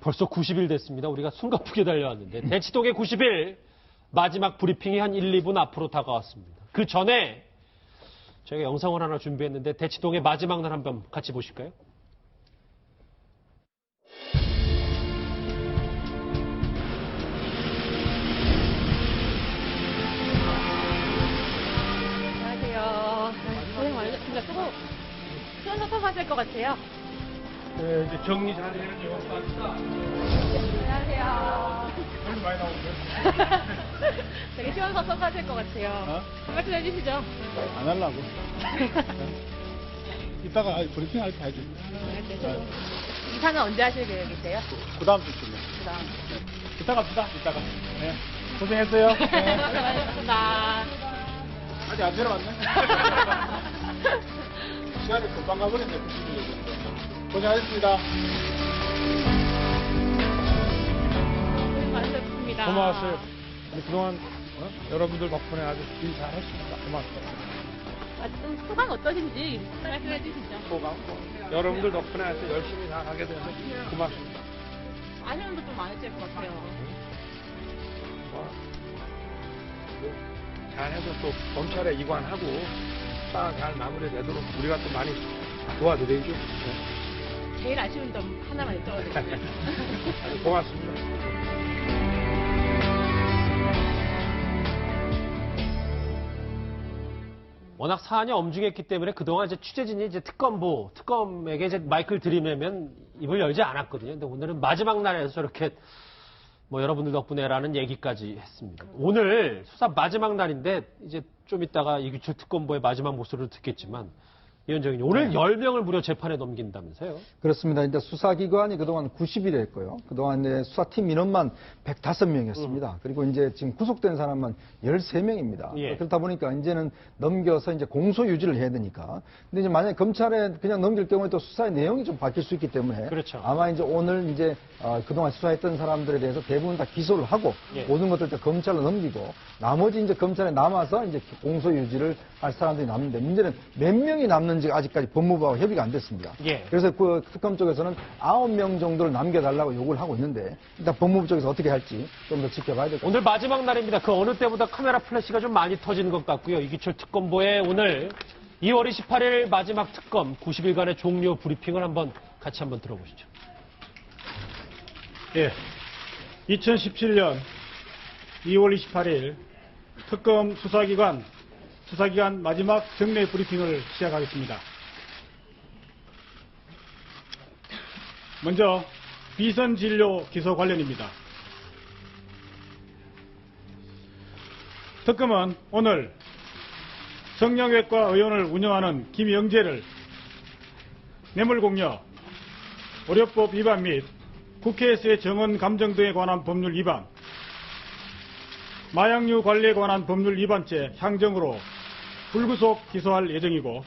벌써 90일 됐습니다. 우리가 숨가쁘게 달려왔는데 대치동의 90일 마지막 브리핑이 한 1, 2분 앞으로 다가왔습니다. 그 전에 저희가 영상을 하나 준비했는데 대치동의 마지막 날 한번 같이 보실까요? 안녕하세요. 고생 많으셨습니다. 수원 섭섭하실 것 같아요. 네, 이제 정리 잘 해야죠. 안녕하세요. 돈 많이 나오는데? 되게 시원섭섭하실 것 같아요. 말씀 해주시죠. 안 하려고. 이따가 브리핑 할 때 해야지. 이사는 언제 하실 계획이세요? 그 다음 주쯤에. 그다음. 이따 갑시다, 이따가. 네. 고생했어요. 네. 고생 많으셨습니다. 아직 안 내려왔네. 시간이 금방 가버렸네, 90일. 고생하셨습니다. 고생 많으셨습니다. 고마웠어요. 그동안 여러분들 덕분에 아주 일 잘했습니다. 고맙습니다. 좀 소감 어떠신지 말씀해 주시죠. 소감. 여러분들 덕분에 아주 열심히 다 하게 돼서 고맙습니다. 아쉬움도 좀 많으실 것 같아요. 잘해서 또 검찰에 이관하고 잘 마무리되도록 우리가 또 많이 도와드리죠. 네. 제일 아쉬운 점 하나만 여쭤봐주세요. 아주 고맙습니다. 워낙 사안이 엄중했기 때문에 그동안 이제 취재진이 이제 특검에게 이제 마이크를 들이매면 입을 열지 않았거든요. 근데 오늘은 마지막 날에서 저렇게 여러분들 덕분에라는 얘기까지 했습니다. 오늘 수사 마지막 날인데 이제 좀 이따가 이규철 특검보의 마지막 목소리를 듣겠지만 위원장님, 오늘 10명을 무려 재판에 넘긴다면서요? 그렇습니다. 이제 수사기관이 그동안 90일 했고요. 그동안 이제 수사팀 인원만 105명이었습니다. 그리고 이제 지금 구속된 사람만 13명입니다. 예. 그렇다 보니까 이제는 넘겨서 이제 공소 유지를 해야 되니까. 근데 이제 만약에 검찰에 그냥 넘길 경우에 또 수사의 내용이 좀 바뀔 수 있기 때문에. 그렇죠. 아마 이제 오늘 이제 그동안 수사했던 사람들에 대해서 대부분 다 기소를 하고 예. 모든 것들 다 검찰로 넘기고 나머지 이제 검찰에 남아서 이제 공소 유지를 할 사람들이 남는데 문제는 몇 명이 남는지가 아직까지 법무부하고 협의가 안 됐습니다. 예. 그래서 그 특검 쪽에서는 9명 정도를 남겨달라고 요구를 하고 있는데 일단 법무부 쪽에서 어떻게 할지 좀 더 지켜봐야 될 것 같습니다. 오늘 마지막 날입니다. 그 어느 때보다 카메라 플래시가 좀 많이 터지는 것 같고요. 이규철 특검보의 오늘 2월 28일 마지막 특검 90일간의 종료 브리핑을 같이 한번 들어보시죠. 예. 2017년 2월 28일 특검 수사기관 마지막 정례 브리핑을 시작하겠습니다. 먼저 비선진료 기소 관련입니다. 특검은 오늘 성형외과 의원을 운영하는 김영재를 뇌물공여, 의료법 위반 및 국회에서의 정원 감정 등에 관한 법률 위반, 마약류 관리에 관한 법률 위반죄 향정으로 불구속 기소할 예정이고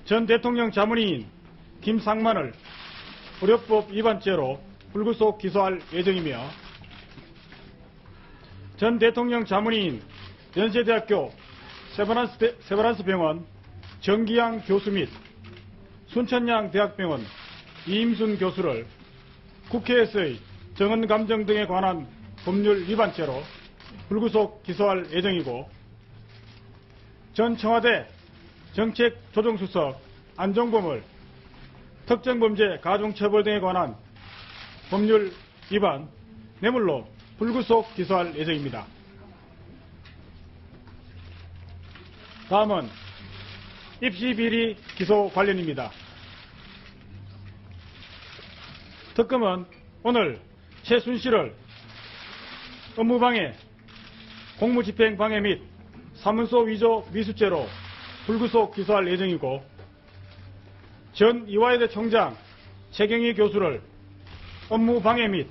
전 대통령 자문위인 김상만을 의료법 위반죄로 불구속 기소할 예정이며 전 대통령 자문위인 연세대학교 세브란스 병원 정기양 교수 및 순천향 대학병원 이임순 교수를 국회에서의 정언감정 등에 관한 법률 위반죄로 불구속 기소할 예정이고 전 청와대 정책조정수석 안종범을 특정범죄 가중처벌 등에 관한 법률 위반 뇌물로 불구속 기소할 예정입니다. 다음은 입시비리 기소 관련입니다. 특검은 오늘 최순실을 업무방해, 공무집행방해 및 사문서 위조 미수죄로 불구속 기소할 예정이고 전 이화여대 총장 최경희 교수를 업무방해 및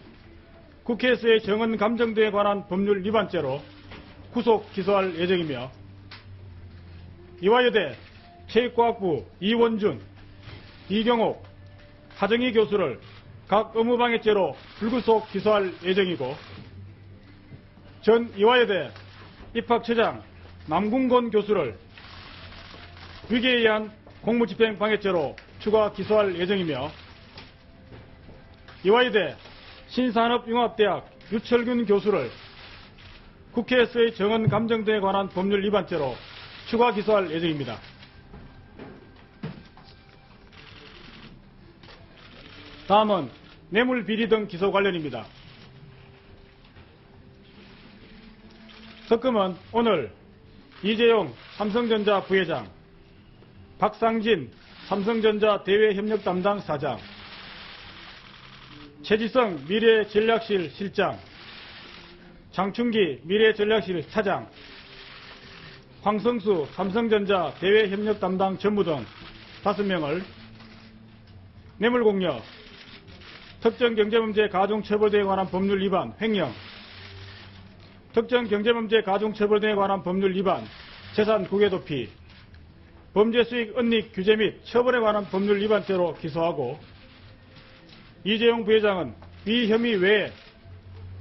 국회에서의 정언 감정 등에 관한 법률 위반죄로 구속 기소할 예정이며 이화여대 체육과학부 이원준, 이경옥, 하정희 교수를 각 업무방해죄로 불구속 기소할 예정이고 전 이화여대 입학처장 남궁건 교수를 위계에 의한 공무집행방해죄로 추가 기소할 예정이며 이화여대 신산업융합대학 유철균 교수를 국회에서의 정언 감정 등에 관한 법률 위반죄로 추가 기소할 예정입니다. 다음은 뇌물 비리 등 기소 관련입니다. 특검은 오늘 이재용 삼성전자 부회장, 박상진 삼성전자 대외협력 담당 사장, 최지성 미래전략실 실장, 장충기 미래전략실 차장, 황성수 삼성전자 대외협력 담당 전무 등 5명을 뇌물공여, 특정경제범죄 가중처벌 등에 관한 법률 위반 횡령, 특정경제범죄 가중처벌 등에 관한 법률 위반 재산 국외도피, 범죄수익 은닉 규제 및 처벌에 관한 법률 위반죄로 기소하고, 이재용 부회장은 위 혐의 외에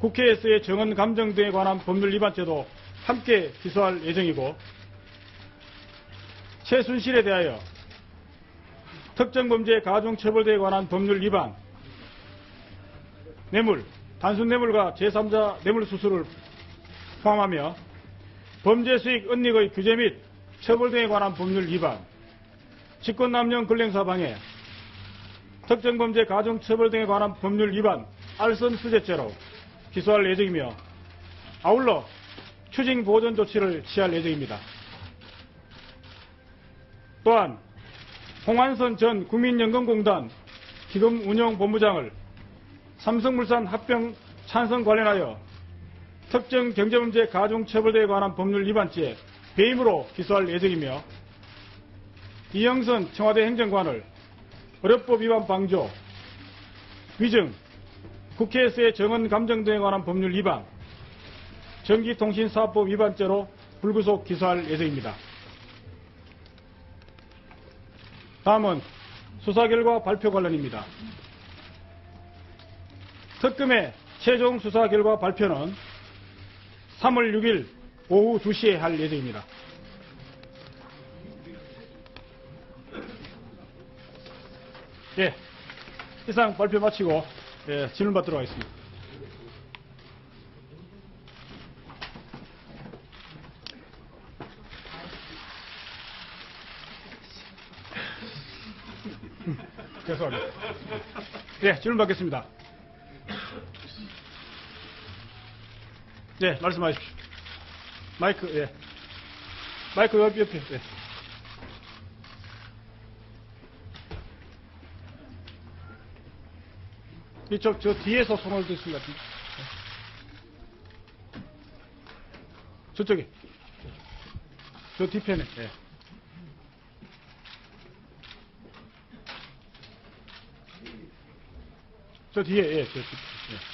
국회에서의 정언 감정 등에 관한 법률 위반죄도 함께 기소할 예정이고, 최순실에 대하여 특정범죄 가중처벌 등에 관한 법률 위반, 뇌물, 단순 뇌물과 제3자 뇌물 수수를 포함하며 범죄수익 은닉의 규제 및 처벌 등에 관한 법률 위반, 직권남용 근행사 방해, 특정범죄 가중처벌 등에 관한 법률 위반 알선수재죄로 기소할 예정이며, 아울러 추징 보전 조치를 취할 예정입니다. 또한 홍한선 전 국민연금공단 기금운용본부장을 삼성물산 합병 찬성 관련하여 특정 경제범죄 가중처벌 등에 관한 법률 위반죄 배임으로 기소할 예정이며, 이영선 청와대 행정관을 어렵법 위반 방조, 위증, 국회에서의 정언 감정 등에 관한 법률 위반, 전기통신사업법 위반죄로 불구속 기소할 예정입니다. 다음은 수사 결과 발표 관련입니다. 특검의 최종 수사 결과 발표는 3월 6일 오후 2시에 할 예정입니다. 예, 이상 발표 마치고 질문 받도록 하겠습니다. 죄송합니다. 예, 질문 받겠습니다. 예, 말씀하십시오. 마이크, 예. 마이크 옆에, 예. 이쪽, 저 뒤에서 손을 드신 것 같은데. 저쪽에. 저 뒤편에, 예. 저 뒤에, 예, 저 뒤에, 예.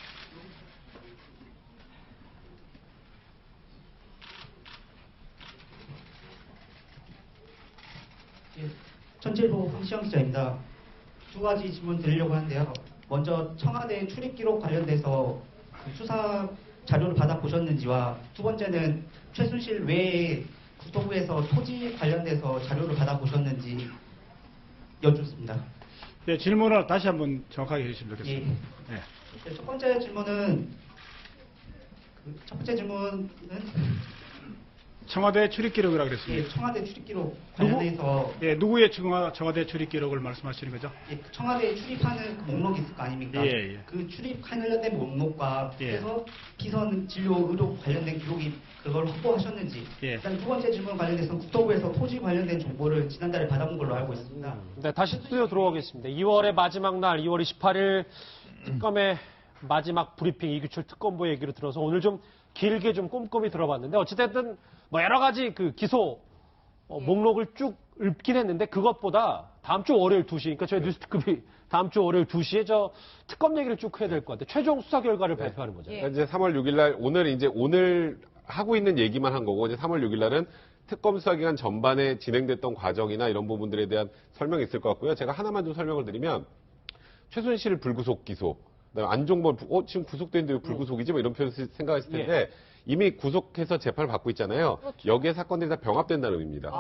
천재로 황시영 기자입니다. 두 가지 질문 드리려고 하는데요. 먼저 청와대 출입 기록 관련돼서 그 수사 자료를 받아보셨는지와, 두 번째는 최순실 외에 국토부에서 토지 관련돼서 자료를 받아보셨는지 여쭙습니다. 네, 질문을 다시 한번 정확하게 해주시면 좋겠습니다. 예. 네. 네, 첫 번째 질문은 청와대 출입 기록이라 그랬습니다. 예, 청와대 출입 기록 관련해서 누구의 청와대 출입 기록을 말씀하시는 거죠? 예, 청와대에 출입하는 그 목록이 있을 거 아닙니까? 예, 예. 그 출입 관련된 목록과 예. 그래서 기선 진료 의료 관련된 기록이 그걸 확보하셨는지. 예. 일단 두 번째 질문 관련해서는 국토부에서 토지 관련된 정보를 지난달에 받아본 걸로 알고 있습니다. 네, 다시 스튜디오 들어오겠습니다. 2월의 마지막 날, 2월 28일 특검의 마지막 브리핑 이규철 특검보 얘기로 들어서 오늘 좀 길게 좀 꼼꼼히 들어봤는데, 어찌됐든 뭐 여러 가지 그 기소 목록을 쭉 읊긴 했는데, 그것보다 다음 주 월요일 2시, 그러니까 저희 뉴스특급이 다음 주 월요일 2시에 저 특검 얘기를 쭉 해야 될 것 같아요. 최종 수사 결과를 발표하는 거죠. 예. 이제 3월 6일 날 오늘 하고 있는 얘기만 한 거고, 이제 3월 6일 날은 특검 수사 기간 전반에 진행됐던 과정이나 이런 부분들에 대한 설명이 있을 것 같고요. 제가 하나만 좀 설명을 드리면, 최순실 불구속 기소, 그다음에 안종범 지금 구속됐는데 왜 불구속이지? 뭐 이런 표현 생각하실 텐데, 이미 구속해서 재판을 받고 있잖아요. 여기에 사건들이 다 병합된다는 의미입니다.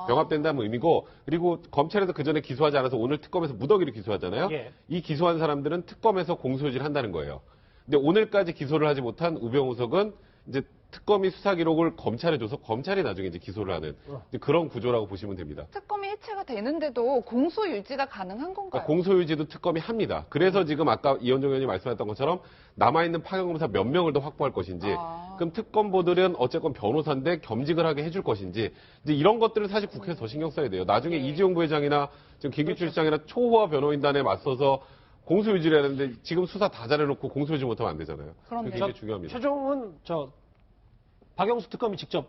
병합된다는 의미고 그리고 검찰에서 그 전에 기소하지 않아서 오늘 특검에서 무더기를 기소하잖아요. 예. 이 기소한 사람들은 특검에서 공소유지를 한다는 거예요. 근데 오늘까지 기소를 하지 못한 우병우석은 이제 특검이 수사 기록을 검찰에 줘서 검찰이 나중에 이제 기소를 하는 이제 그런 구조라고 보시면 됩니다. 특검이 해체가 되는데도 공소 유지가 가능한 건가요? 그러니까 공소유지도 특검이 합니다. 그래서 지금 아까 이현종 의원이 말씀하셨던 것처럼 남아있는 파견검사 몇 명을 더 확보할 것인지 그럼 특검보들은 어쨌건 변호사인데 겸직을 하게 해줄 것인지 이제 이런 것들을 사실 국회에서 더 신경 써야 돼요. 나중에 이지용 부회장이나 지금 김기춘 실장이나 초호화 변호인단에 맞서서 공소유지를 하는데 지금 수사 다 잘해놓고 공소유지 못하면 안 되잖아요. 그럼요. 그게 굉장히 중요합니다. 최종은 박영수 특검이 직접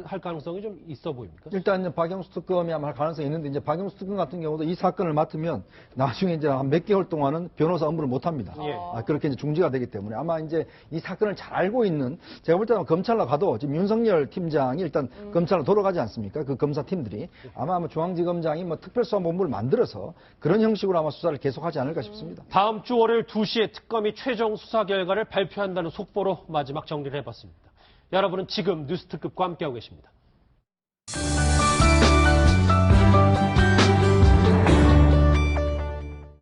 할 가능성이 좀 있어 보입니까? 일단 이제 박영수 특검이 아마 할 가능성이 있는데 이제 박영수 특검 같은 경우도 이 사건을 맡으면 나중에 이제 한 몇 개월 동안은 변호사 업무를 못 합니다. 예. 그렇게 이제 중지가 되기 때문에 아마 이제 이 사건을 잘 알고 있는 제가 볼 때는 검찰로 가도 지금 윤석열 팀장이 일단 검찰로 돌아가지 않습니까? 그 검사 팀들이 아마 중앙지검장이 뭐 특별수사본부를 만들어서 그런 형식으로 아마 수사를 계속하지 않을까 싶습니다. 다음 주 월요일 2시에 특검이 최종 수사 결과를 발표한다는 속보로 마지막 정리를 해봤습니다. 여러분은 지금 뉴스 특급과 함께하고 계십니다.